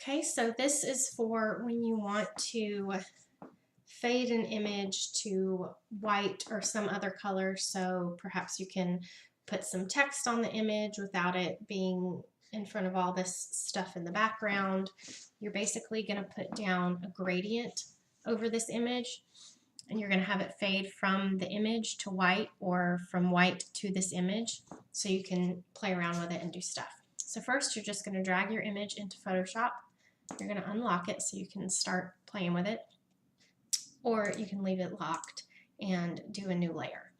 Okay, so this is for when you want to fade an image to white or some other color, so perhaps you can put some text on the image without it being in front of all this stuff in the background. You're basically going to put down a gradient over this image, and you're going to have it fade from the image to white or from white to this image, so you can play around with it and do stuff. So first you're just going to drag your image into Photoshop. You're going to unlock it so you can start playing with it, or you can leave it locked and do a new layer.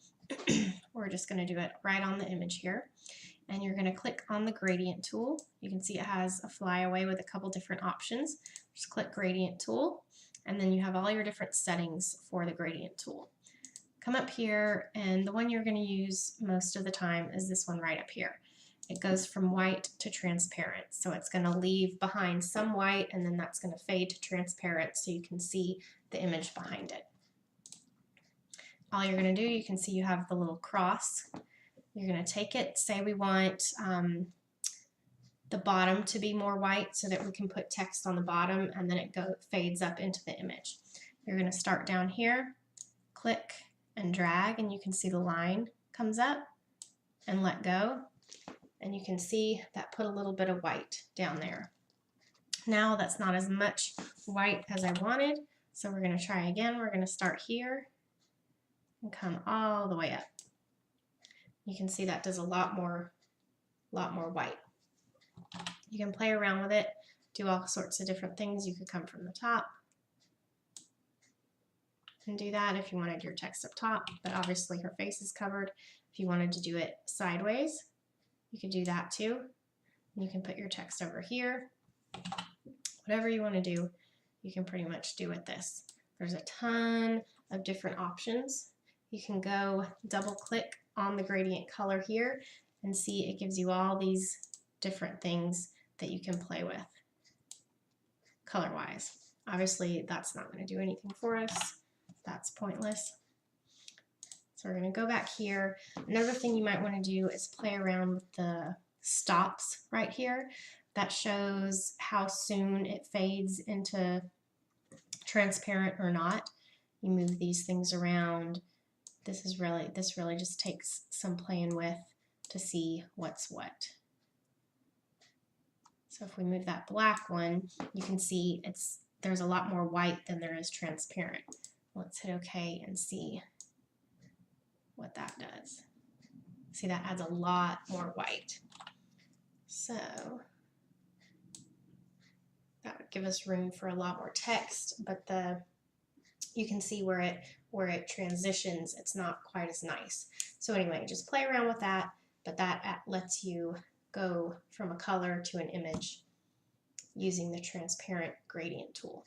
We're just going to do it right on the image here, and you're going to click on the gradient tool. You can see it has a flyaway with a couple different options. Just click gradient tool, and then you have all your different settings for the gradient tool. Come up here, and the one you're going to use most of the time is this one right up here. It goes from white to transparent, so it's going to leave behind some white, and then that's going to fade to transparent so you can see the image behind it. All you're going to do, you can see you have the little cross. You're going to take it, say we want the bottom to be more white so that we can put text on the bottom, and then it fades up into the image. You're going to start down here, click and drag, and you can see the line comes up, and let go. And you can see that put a little bit of white down there. Now that's not as much white as I wanted, so we're going to try again. We're going to start here and come all the way up. You can see that does a lot more white. You can play around with it, do all sorts of different things. You could come from the top and do that if you wanted your text up top, but obviously her face is covered. If you wanted to do it sideways, you could do that too. You can put your text over here. Whatever you want to do, you can pretty much do with this. There's a ton of different options. You can go double click on the gradient color here and see it gives you all these different things that you can play with color wise. Obviously that's not going to do anything for us. That's pointless. So we're going to go back here. Another thing you might want to do is play around with the stops right here. That shows how soon it fades into transparent or not. You move these things around. This really just takes some playing with to see what's what. So if we move that black one, you can see there's a lot more white than there is transparent. Let's hit OK and see what that does. See, that adds a lot more white. So that would give us room for a lot more text, but you can see where it transitions, it's not quite as nice. So anyway, just play around with that, but that lets you go from a color to an image using the transparent gradient tool.